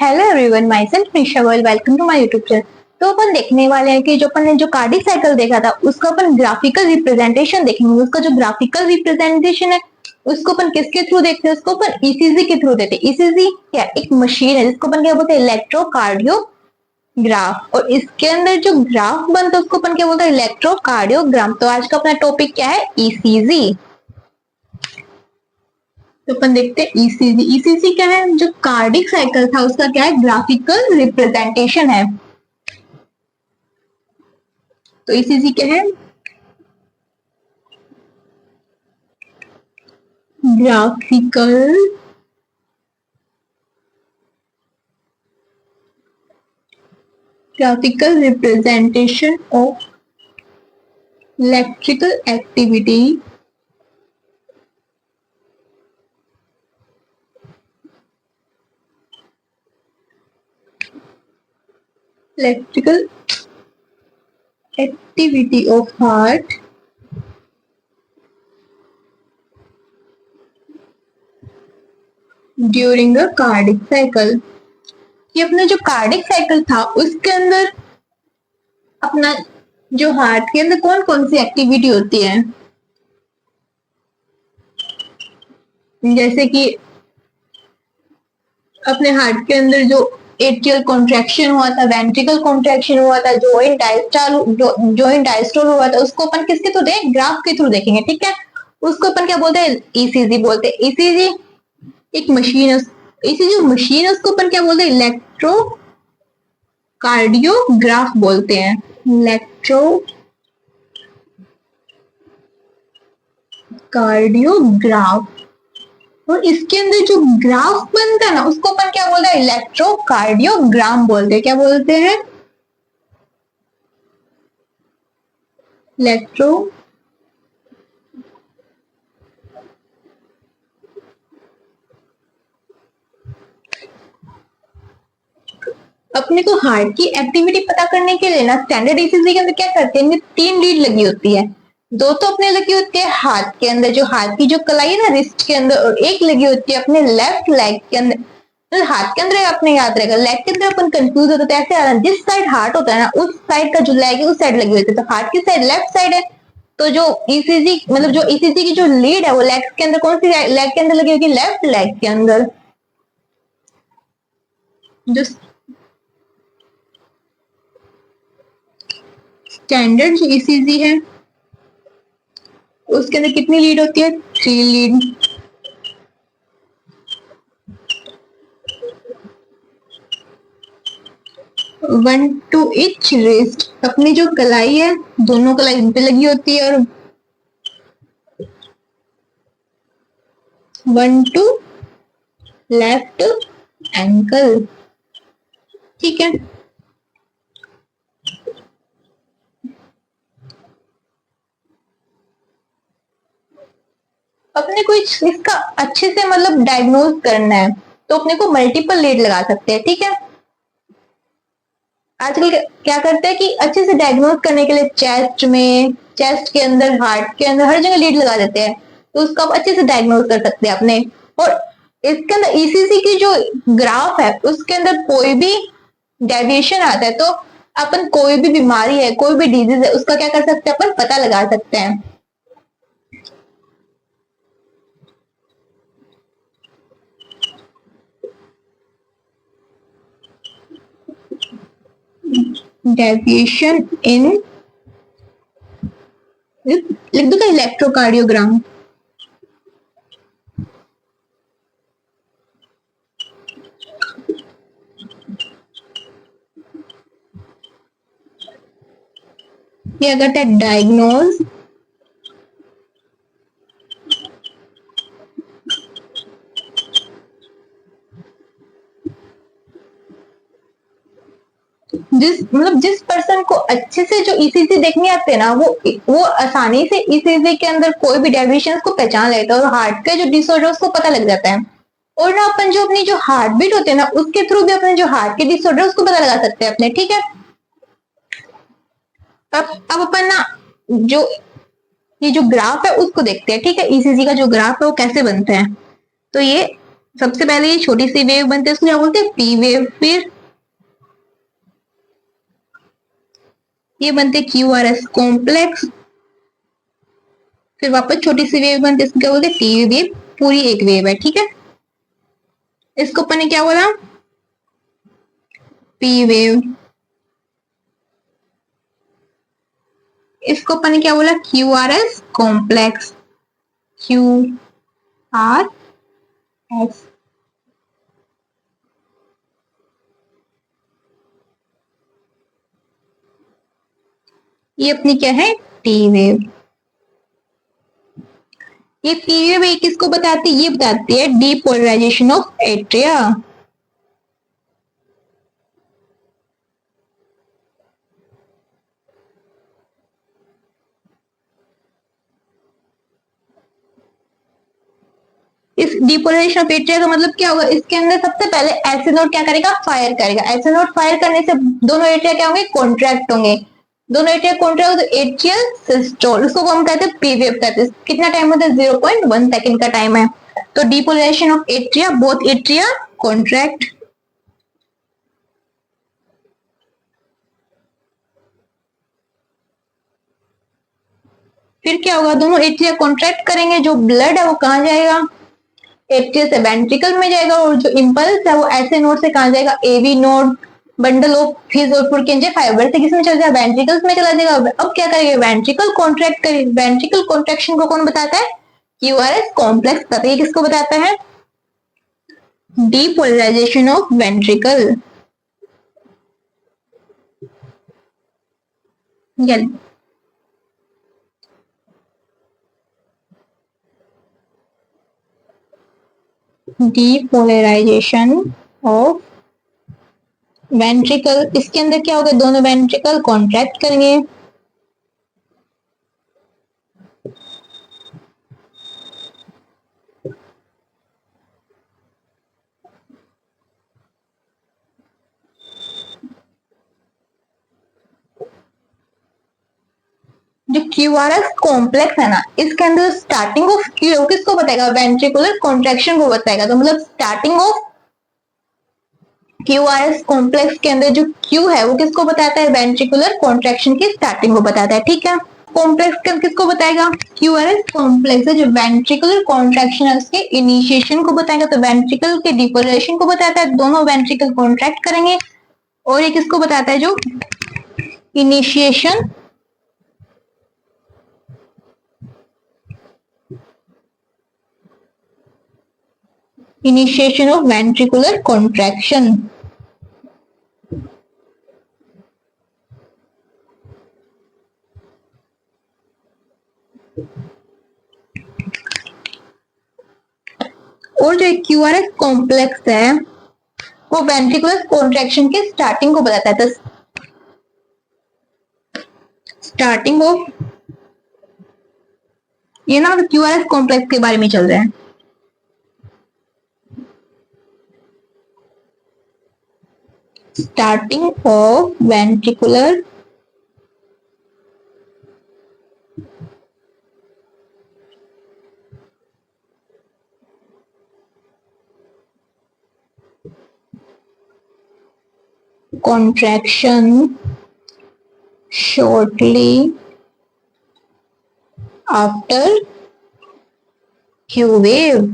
Hello everyone, myself Nisha Goyal, welcome to my YouTube channel. तो अपन देखने वाले हैं कि जो अपन ने जो कार्डिक साइकिल देखा था उसका अपन ग्राफिकल रिप्रेजेंटेशन देखेंगे। उसका जो ग्राफिकल रिप्रेजेंटेशन है उसको अपन किसके थ्रू देखते हैं? उसको अपन ईसीजी के थ्रू देते हैं। ईसीजी क्या? एक मशीन है जिसको अपन क्या बोलते हैं? इलेक्ट्रोकार्डियोग्राफ। और इसके अंदर जो ग्राफ बनता है उसको अपन क्या बोलते हैं? इलेक्ट्रोकार्डियोग्राम। तो आज का अपना टॉपिक क्या है? ईसीजी। तो अपन देखते हैं ईसीजी। ईसीजी क्या है? जो कार्डिक साइकिल था उसका क्या है? ग्राफिकल रिप्रेजेंटेशन है। तो ईसीजी क्या है? Graphical representation of electrical activity of heart during a cardiac cycle. ये अपना जो कार्डिक साइकिल था उसके अंदर अपना जो हार्ट के अंदर कौन कौन सी एक्टिविटी होती है? जैसे कि अपने हार्ट के अंदर जो एट्रियल कॉन्ट्रैक्शन हुआ था, वेंट्रिकल कॉन्ट्रैक्शन हुआ था, जॉइंट डायस्टोल हुआ था, उसको अपन किसके थ्रू देखेंगे? ग्राफ के थ्रू देखेंगे। ठीक है, उसको अपन क्या बोलते हैं? ईसीजी बोलते हैं। ईसीजी एक मशीन है। ईसीजी जो मशीन है उसको अपन क्या बोलते हैं? इलेक्ट्रोकार्डियोग्राफ बोलते हैं। इलेक्ट्रोकार्डियोग्राफ। और इसके अंदर जो ग्राफ बनता है ना उसको अपन क्या बोलते हैं? इलेक्ट्रोकार्डियोग्राम बोलते हैं। क्या बोलते हैं? इलेक्ट्रो अपने को हार्ट की एक्टिविटी पता करने के लिए ना स्टैंडर्ड ईसीजी के अंदर क्या करते हैं? तीन लीड लगी होती है। दो तो अपने लगी होती है हाथ के अंदर, जो हाथ की जो कलाई है ना रिस्ट के अंदर, और एक लगी होती है अपने लेफ्ट लेग के अंदर। तो हाथ के अंदर अपने याद रहेगा, लेग के अंदर अपन कंफ्यूज होते तो ऐसे आ रहा है, जिस साइड हार्ट होता है ना उस साइड का जो लेग है उस साइड लगी होती है। तो हार्ट की साइड लेफ्ट साइड है, तो जो ईसीजी मतलब जो ईसीजी की जो लीड है वो लेग के अंदर कौन सी लेग के अंदर लगी होगी? लेफ्ट लेग के अंदर। जो स्टैंडर्ड जो ईसीजी है उसके अंदर कितनी लीड होती है? 3 lead. One to each wrist. अपनी जो कलाई है दोनों कलाई इन पे लगी होती है, और 1 टू लेफ्ट एंकल। ठीक है, अपने को इसका अच्छे से मतलब डायग्नोज करना है तो अपने को मल्टीपल लीड लगा सकते हैं। ठीक है, आजकल क्या करते हैं कि अच्छे से डायग्नोज करने के लिए चेस्ट के अंदर, हार्ट के अंदर, हर जगह लीड लगा देते हैं, तो उसको आप अच्छे से डायग्नोज कर सकते हैं अपने। और इसके अंदर ईसीजी की जो ग्राफ है उसके अंदर कोई भी डेविएशन आता है तो अपन कोई भी बीमारी है, कोई भी डिजीज है, उसका क्या कर सकते हैं? अपन पता लगा सकते हैं। डेविएशन इन, लिख दो इलेक्ट्रोकार्डियोग्राम। ये अगर है डायग्नोज जिस पर्सन को अच्छे से जो ईसीजी देखने आते हैं ना वो आसानी से ईसीजी के अंदर कोई भी डेविएशन को पहचान लेता है, और हार्ट का जो डिसऑर्डर उसको पता लग जाता है। और ना अपन जो अपनी जो हार्ट बीट होते हैं ना उसके थ्रू भी अपने जो हार्ट के डिसऑर्डर उसको पता लगा सकते हैं अपने। ठीक है, अब अपन ना जो ये जो ग्राफ है उसको देखते हैं। ठीक है, ईसीजी का जो ग्राफ है वो कैसे बनता है। तो ये सबसे पहले ये छोटी सी वेव बनती है, उसको क्या बोलते हैं, पी वेव। फिर ये बनते हैं क्यू आर एस कॉम्प्लेक्स। फिर वापस छोटी सी वेव बनती है, इसको क्या बोलते हैं, टी वेव। पूरी एक वेव है, ठीक है। इसको अपन ने क्या बोला, पी वेव। इसको अपन ने क्या बोला, Q R S complex. Q R S. ये अपनी क्या है, टी वेव। ये पी वेव किसको बताती है, ये बताती है डीपोलराइजेशन ऑफ एट्रिया। इस डिपोलराइजेशन ऑफ एट्रिया का मतलब क्या होगा, इसके अंदर सबसे पहले एसिड क्या करेगा, फायर करेगा। एसिड फायर करने से दोनों एट्रिया क्या होंगे, कॉन्ट्रैक्ट होंगे। दोनों एट्रिया कॉन्ट्रैक्ट तो एट्रियल सिस्टोल, उसको हम कहते हैं पी वेव कहते हैं। कितना टाइम होता है, 0.1 सेकंड का टाइम है। तो depolarisation of atria, both atria contract. फिर क्या होगा, दोनों एट्रिया कॉन्ट्रैक्ट करेंगे, जो ब्लड है वो कहाँ जाएगा, एट्रिया से वेंट्रिकल में जाएगा, और जो इम्पल्स है वो ऐसे नोड से कहाँ जाएगा, AV node, bundle of His और पुरकेंजे फाइबर से किसमें चला जाएगा, वेंट्रिकल्स में चला जाएगा। अब क्या करेंगे, वेंट्रिकल कॉन्ट्रैक्ट करेंगे। वेंट्रिकल कॉन्ट्रैक्शन को कौन बताता है, क्यूआरएस कॉम्प्लेक्स बताता है। किसको बताता है, depolarisation of ventricle. Depolarisation of ventricle, इसके अंदर क्या होगा, दोनों वेंट्रिकल कॉन्ट्रैक्ट करेंगे। जो क्यूआरएस कॉम्प्लेक्स है ना, इसके अंदर स्टार्टिंग ऑफ क्यू किसको बताएगा, वेंट्रिकुलर कॉन्ट्रैक्शन को बताएगा। तो मतलब स्टार्टिंग ऑफ क्यूआरएस कॉम्प्लेक्स के अंदर जो क्यू है वो किसको बताता है, वेंट्रिकुलर कॉन्ट्रैक्शन की स्टार्टिंग को बताता है, ठीक है। कॉम्प्लेक्स के किसको बताएगा, क्यूआरएस कॉम्प्लेक्स है जो वेंट्रिकुलर कॉन्ट्रैक्शन है उसके इनिशिएशन को बताएगा। तो वेंट्रिकल के डिपोलराइजेशन को बताता है, दोनों वेंट्रिकल कॉन्ट्रैक्ट करेंगे। और ये किसको बताता है, जो initiation initiation of ventricular contraction। और जो क्यूआरएस कॉम्प्लेक्स है वो वेंट्रिकुलर कॉन्ट्रैक्शन के स्टार्टिंग को बताता है। तो स्टार्टिंग ऑफ, ये ना क्यूआरएस कॉम्प्लेक्स के बारे में चल रहा है। Starting of ventricular contraction shortly after Q wave।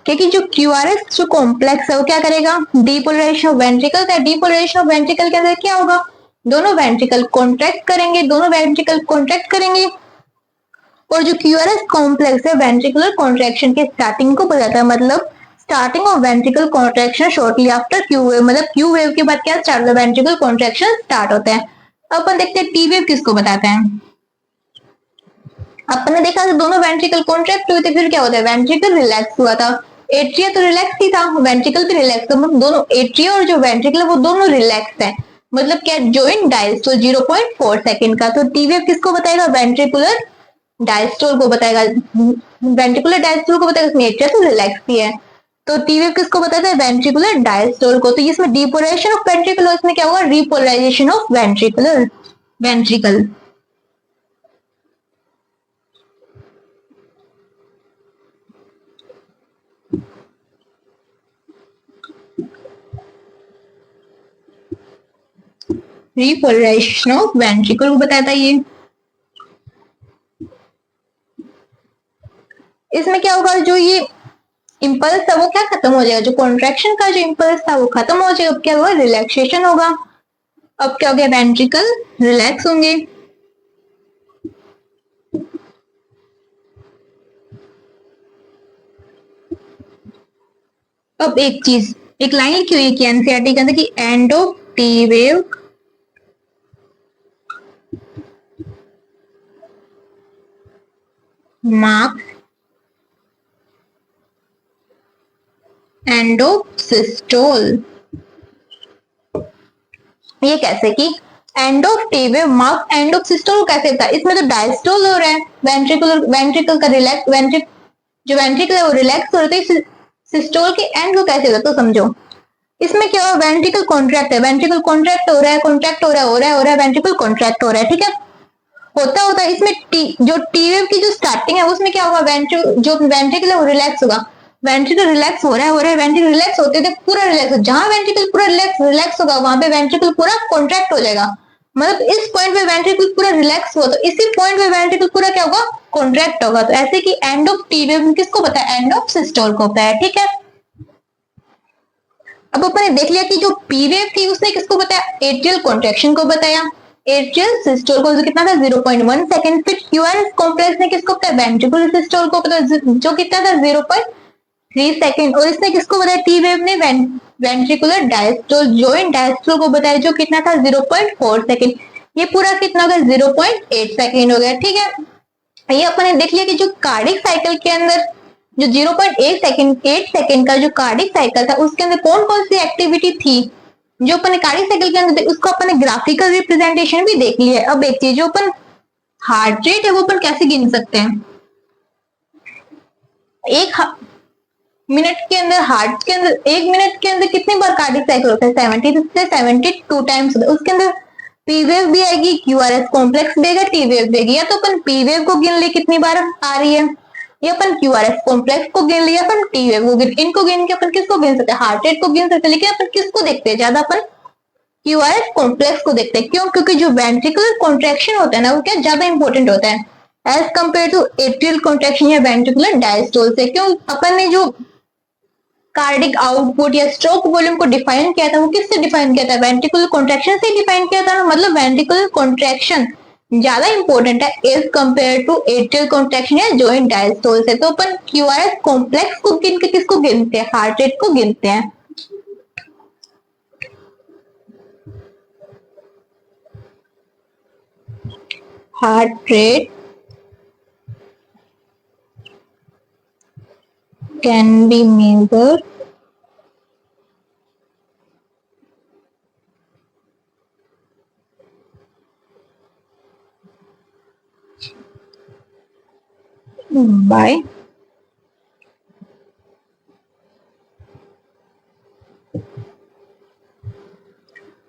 क्योंकि जो क्यूआरएस जो कॉम्प्लेक्स है वो क्या करेगा, डीपोलराइजेशन ऑफ वेंट्रिकल का। डीपोलराइजेशन ऑफ वेंट्रिकल के अंदर क्या होगा, दोनों वेंट्रिकल कॉन्ट्रैक्ट करेंगे, दोनों वेंट्रिकल कॉन्ट्रैक्ट करेंगे। और जो क्यूआरएस कॉम्प्लेक्स है वेंट्रिकुलर कॉन्ट्रैक्शन के स्टार्टिंग को बताता है। मतलब starting of ventricle contraction shortly after Q wave, मतलब क्यू वेव के बाद क्या स्टार्ट होता है, वेंट्रिकल कॉन्ट्रैक्शन स्टार्ट होता है। अपन देखते हैं टी वेव किसको बताता है। अपन ने देखा था दोनों वेंट्रिकल कॉन्ट्रैक्ट हुए थे, फिर क्या होता है, वेंट्रिकल रिलैक्स हुआ था। एट्रिया तो रिलैक्स ही था, वेंट्रिकल भी रिलैक्स था, मतलब दोनों एट्रिया और जो वेंट्रिकल वो दोनों रिलैक्स है। मतलब क्या, जॉइंट डायस्टोल 0.4 सेकंड का। तो टी वेव किसको बताएगा, वेंट्रिकुलर डायस्टोल को बताएगा। वेंट्रिकुलर डायस्टोल को बताएगा, इसमें एट्रिया तो रिलैक्स ही है। तो टी वेव किसको बताता है, वेंट्रिकुलर डायस्टोल को। तो इसमें डिपोलराइजेशन ऑफ वेंट्रिकल, इसमें क्या होगा, repolarisation of ventricular ventricle. Repolarisation of ventricle को बताता है ये। इसमें क्या होगा, जो ये इंपल्स था वो क्या खत्म हो जाएगा, जो कॉन्ट्रैक्शन का जो इंपल्स था वो खत्म हो जाएगा। अब क्या होगा, रिलैक्सेशन होगा। अब क्या हो गया, वेंट्रिकल रिलैक्स होंगे। अब एक चीज, एक लाइन लिखी हुई है कि एनसीईआरटी के अंदर कि end of T wave marks end of systole. ये कैसे कि end of T wave marks end of systole कैसे था, इसमें तो डायस्टोल हो रहा है, वेंट्रिकल का रिलैक्स, जो वेंट्रिकल है वो रिलैक्स हो रहा है, सिस्टोल के एंड को कैसे होता तो समझो। इसमें क्या हो, वेंट्रिकल कॉन्ट्रैक्ट है, वेंट्रिकल कॉन्ट्रैक्ट हो रहा है, कॉन्ट्रैक्ट हो रहा है, हो रहा है, वेंट्रिकल कॉन्ट्रैक्ट हो रहा है, ठीक है, होता है। इसमें जो टी वेव की जो स्टार्टिंग है उसमें क्या होगा, जो वेंट्रिकल है वो रिलैक्स होगा, वेंट्रिकल रिलैक्स हो रहा है, वेंट्रिकल रिलैक्स होते थे पूरा रिलैक्स, जहां वेंट्रिकल पूरा रिलैक्स होगा वहां पे वेंट्रिकल पूरा कॉन्ट्रैक्ट हो जाएगा। मतलब इस पॉइंट पे वेंट्रिकल पूरा रिलैक्स हुआ तो इसी पॉइंट पे वेंट्रिकल पूरा क्या होगा, कॉन्ट्रैक्ट होगा। तो ऐसे कि एंड ऑफ टी वेव किसको पता है, एंड ऑफ सिस्टोल को पता है, ठीक है। अब अपन ने देख लिया कि जो पी वेव थी उसने किसको बताया, एट्रियल कॉन्ट्रैक्शन को बताया, एट्रियल सिस्टोल को कितना था 0.1 सेकंड। फिर क्यूआरएस कॉम्प्लेक्स ने किसको बताया, वेंट्रिकुलर सिस्टोल को बताया, जो कितना था 0.3 सेकंड। और इसने किसको बताया, टी वेव ने वेंट्रिकुलर डायस्टोल, जॉइंट डायस्टोल को बताया, जो कितना था 0.4 सेकंड। ये पूरा कितना हो गया, 0.8 सेकंड हो गया, ठीक है। ये अपन ने देख लिया कि जो कार्डिक साइकिल के अंदर जो 0.8 सेकंड का जो कार्डिक साइकिल था उसके अंदर कौन कौन सी एक्टिविटी थी, जो अपन कार्डिक साइकिल के अंदर उसको अपन ने ग्राफिकल रिप्रेजेंटेशन भी देख लिया है। अब एक चीज, जो अपन हार्ट रेट है वो अपन कैसे गिन सकते हैं, एक मिनट के अंदर हार्ट के अंदर एक मिनट के अंदर कितनी बार कार्डिक साइकिल होता है, 70 से 72 टाइम्स। उसके अंदर पी वेव भी आएगी, क्यूआरएस कॉम्प्लेक्स भी आएगा, टी वेव भी आएगी। या तो अपन पी वेव को गिन ले कितनी बार आ रही है, या अपन क्यूआरएस कॉम्प्लेक्स को गिन लिया, अपन टी वेव को गिन, इनको गिन के अपन किसको गिन सकते हैं, हार्ट रेट को गिन सकते हैं। लेकिन अपन किसको देखते हैं ज्यादा, अपन क्यूआरएस कॉम्प्लेक्स को देखते हैं। क्यों, क्योंकि जो वेंट्रिकुलर कॉन्ट्रैक्शन होता है ना वो क्या ज्यादा इंपॉर्टेंट होता है as compare to atrial contraction या वेंट्रिकुलर डायस्टोल से। क्यों, अपन ने जो कार्डिक आउटपुट या स्ट्रोक वॉल्यूम को डिफाइन किया था वो किससे डिफाइन किया था, वेंट्रिकुलर कॉन्ट्रैक्शन से डिफाइन किया था ना। मतलब वेंट्रिकुलर कॉन्ट्रैक्शन ज्यादा इंपॉर्टेंट है as compare to atrial contraction या जॉइंट डायस्टोल से। तो अपन क्यूआरएस कॉम्प्लेक्स को गिन के किसको गिनते हैं, हार्ट रेट को गिनते हैं। Heart rate can be measured by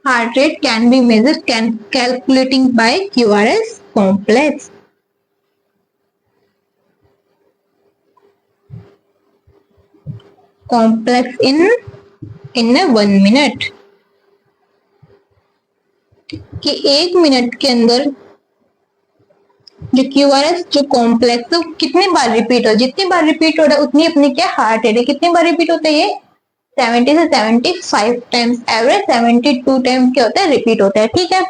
heart rate can be measured calculating by QRS complex. Complex in a 1 minute, कि एक मिनट के अंदर जो क्यूआरएस जो कॉम्प्लेक्स तो कितनी बार रिपीट हो, जितनी बार रिपीट हो रहा है उतनी अपनी क्या हार्ट रेट है। कितनी बार रिपीट होता है, ये 70 से 75 टाइम्स, एवरेज 72 टाइम्स क्या होता है, रिपीट होता है, ठीक है।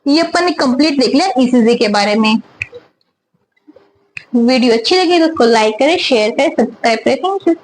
ये अपन ने कंप्लीट देख लिया ईसीजी के बारे में। वीडियो अच्छी लगी तो उसको लाइक करें, शेयर करें, सब्सक्राइब करें। Thank you.